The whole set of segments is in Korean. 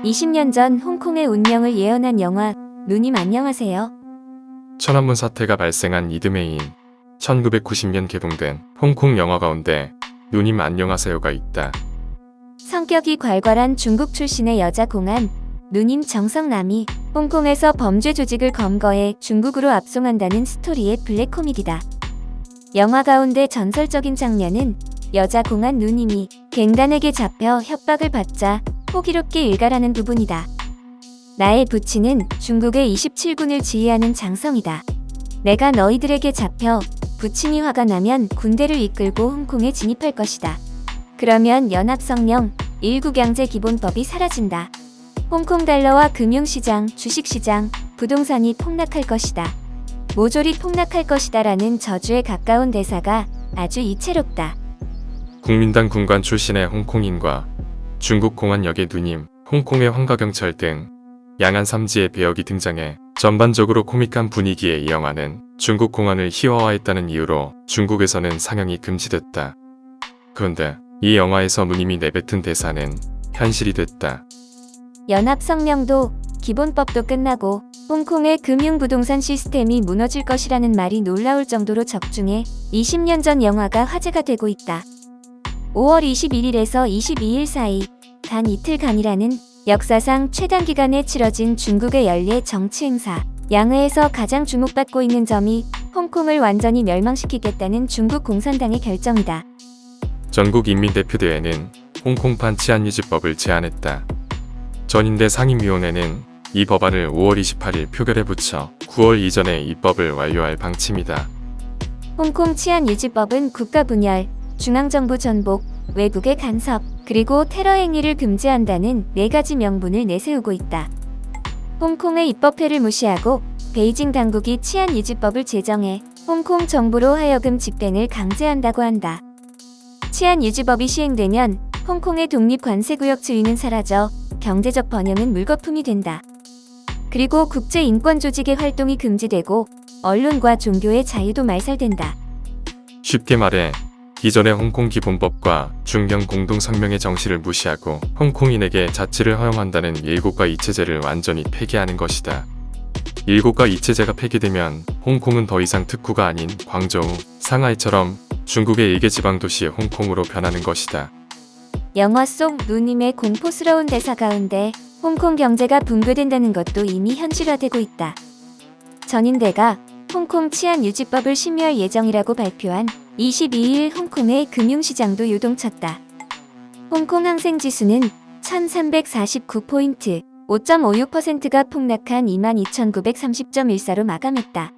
20년 전 홍콩의 운명을 예언한 영화 누님 안녕하세요. 천안문 사태가 발생한 이듬해인 1990년 개봉된 홍콩 영화 가운데 누님 안녕하세요가 있다. 성격이 괄괄한 중국 출신의 여자 공안 누님 정성남이 홍콩에서 범죄 조직을 검거해 중국으로 압송한다는 스토리의 블랙 코미디다. 영화 가운데 전설적인 장면은 여자 공안 누님이 갱단에게 잡혀 협박을 받자 호기롭게 일갈하는 부분이다. 나의 부친은 중국의 27군을 지휘하는 장성이다. 내가 너희들에게 잡혀 부친이 화가 나면 군대를 이끌고 홍콩에 진입할 것이다. 그러면 연합성령 1국경제 기본법이 사라진다. 홍콩 달러와 금융시장, 주식시장, 부동산이 폭락할 것이다. 모조리 폭락할 것이다 라는 저주에 가까운 대사가 아주 이채롭다. 국민당 군관 출신의 홍콩인과 중국 공안 역의 누님, 홍콩의 황가경찰 등 양안 삼지의 배역이 등장해 전반적으로 코믹한 분위기의 이 영화는 중국 공안을 희화화했다는 이유로 중국에서는 상영이 금지됐다. 그런데 이 영화에서 누님이 내뱉은 대사는 현실이 됐다. 연합성명도 기본법도 끝나고 홍콩의 금융부동산 시스템이 무너질 것이라는 말이 놀라울 정도로 적중해 20년 전 영화가 화제가 되고 있다. 5월 21일에서 22일 사이 단 이틀간이라는 역사상 최단기간에 치러진 중국의 연례 정치 행사 양회에서 가장 주목받고 있는 점이 홍콩을 완전히 멸망시키겠다는 중국 공산당의 결정이다. 전국인민대표대회는 홍콩판 치안유지법을 제안했다. 전인대 상임위원회는 이 법안을 5월 28일 표결에 붙여 9월 이전에 입법을 완료할 방침이다. 홍콩 치안유지법은 국가 분열, 중앙정부 전복, 외국의 간섭, 그리고 테러 행위를 금지한다는 4가지 명분을 내세우고 있다. 홍콩의 입법회를 무시하고 베이징 당국이 치안유지법을 제정해 홍콩 정부로 하여금 집행을 강제한다고 한다. 치안유지법이 시행되면 홍콩의 독립관세구역 지위는 사라져 경제적 번영은 물거품이 된다. 그리고 국제인권조직의 활동이 금지되고 언론과 종교의 자유도 말살된다. 쉽게 말해 기존의 홍콩 기본법과 중경 공동성명의 정신을 무시하고 홍콩인에게 자치를 허용한다는 1국가 2체제를 완전히 폐기하는 것이다. 1국가 2체제가 폐기되면 홍콩은 더 이상 특구가 아닌 광저우, 상하이처럼 중국의 일개 지방도시 홍콩으로 변하는 것이다. 영화 속 누님의 공포스러운 대사 가운데 홍콩 경제가 붕괴된다는 것도 이미 현실화되고 있다. 전인대가 홍콩 치안유지법을 심의할 예정이라고 발표한 22일 홍콩의 금융시장도 요동쳤다. 홍콩 항생지수는 1349포인트, 5.56%가 폭락한 22,930.14로 마감했다.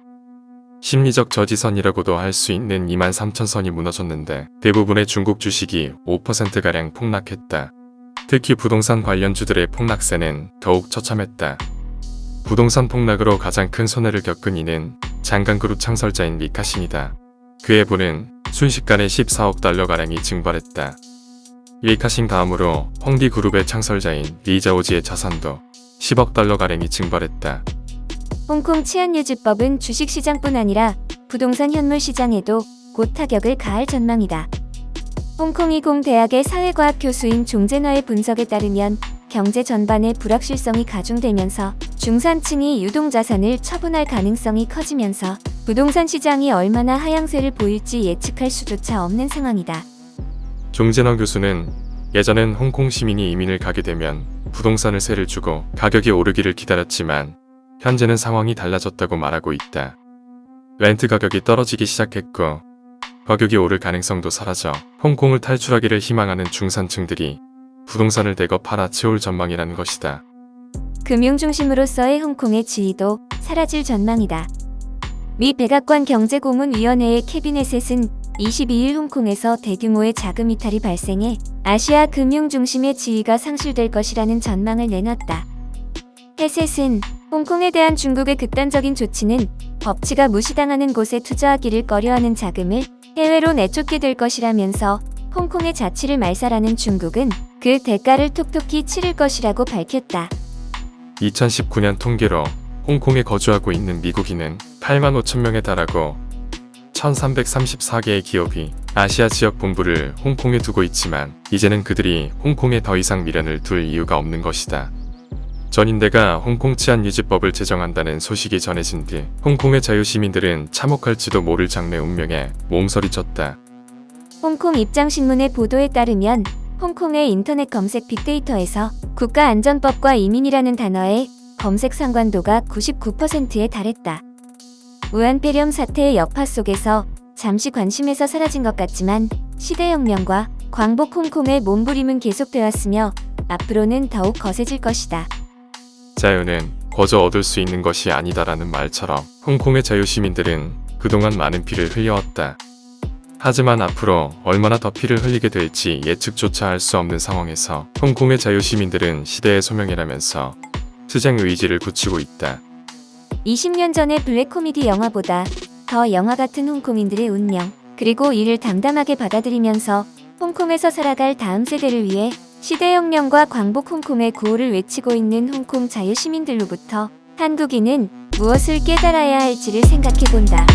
심리적 저지선이라고도 할 수 있는 23,000선이 무너졌는데 대부분의 중국 주식이 5%가량 폭락했다. 특히 부동산 관련주들의 폭락세는 더욱 처참했다. 부동산 폭락으로 가장 큰 손해를 겪은 이는 장강그룹 창설자인 리카신이다. 그의 부는 순식간에 14억 달러가량이 증발했다. 리카신 다음으로 헝디그룹의 창설자인 리자오지의 자산도 10억 달러가량이 증발했다. 홍콩 치안유지법은 주식시장뿐 아니라 부동산 현물시장에도 곧 타격을 가할 전망이다. 홍콩이공 대학의 사회과학 교수인 종재너의 분석에 따르면 경제 전반의 불확실성이 가중되면서 중산층이 유동자산을 처분할 가능성이 커지면서 부동산 시장이 얼마나 하향세를 보일지 예측할 수조차 없는 상황이다. 종재너 교수는 예전엔 홍콩 시민이 이민을 가게 되면 부동산을 세를 주고 가격이 오르기를 기다렸지만 현재는 상황이 달라졌다고 말하고 있다. 렌트 가격이 떨어지기 시작했고 가격이 오를 가능성도 사라져 홍콩을 탈출하기를 희망하는 중산층들이 부동산을 대거 팔아치울 전망이라는 것이다. 금융중심으로서의 홍콩의 지위도 사라질 전망이다. 미 백악관 경제고문위원회의 캐비넷은 22일 홍콩에서 대규모의 자금 이탈이 발생해 아시아 금융중심의 지위가 상실될 것이라는 전망을 내놨다. 햇셋은 홍콩에 대한 중국의 극단적인 조치는 법치가 무시당하는 곳에 투자하기를 꺼려하는 자금을 해외로 내쫓게 될 것이라면서 홍콩의 자치를 말살하는 중국은 그 대가를 톡톡히 치를 것이라고 밝혔다. 2019년 통계로 홍콩에 거주하고 있는 미국인은 8만 5천 명에 달하고 1334개의 기업이 아시아 지역 본부를 홍콩에 두고 있지만 이제는 그들이 홍콩에 더 이상 미련을 둘 이유가 없는 것이다. 전인대가 홍콩 치안 유지법을 제정한다는 소식이 전해진 뒤 홍콩의 자유시민들은 참혹할지도 모를 장래 운명에 몸서리쳤다. 홍콩 입장신문의 보도에 따르면 홍콩의 인터넷 검색 빅데이터에서 국가안전법과 이민이라는 단어의 검색 상관도가 99%에 달했다. 우한폐렴 사태의 여파 속에서 잠시 관심에서 사라진 것 같지만 시대혁명과 광복 홍콩의 몸부림은 계속되었으며 앞으로는 더욱 거세질 것이다. 자유는 거저 얻을 수 있는 것이 아니다라는 말처럼 홍콩의 자유시민들은 그동안 많은 피를 흘려왔다. 하지만 앞으로 얼마나 더 피를 흘리게 될지 예측조차 할 수 없는 상황에서 홍콩의 자유시민들은 시대의 소명이라면서 투쟁 의지를 굳히고 있다. 20년 전의 블랙 코미디 영화보다 더 영화 같은 홍콩인들의 운명, 그리고 이를 담담하게 받아들이면서 홍콩에서 살아갈 다음 세대를 위해 시대혁명과 광복 홍콩의 구호를 외치고 있는 홍콩 자유시민들로부터 한국인은 무엇을 깨달아야 할지를 생각해본다.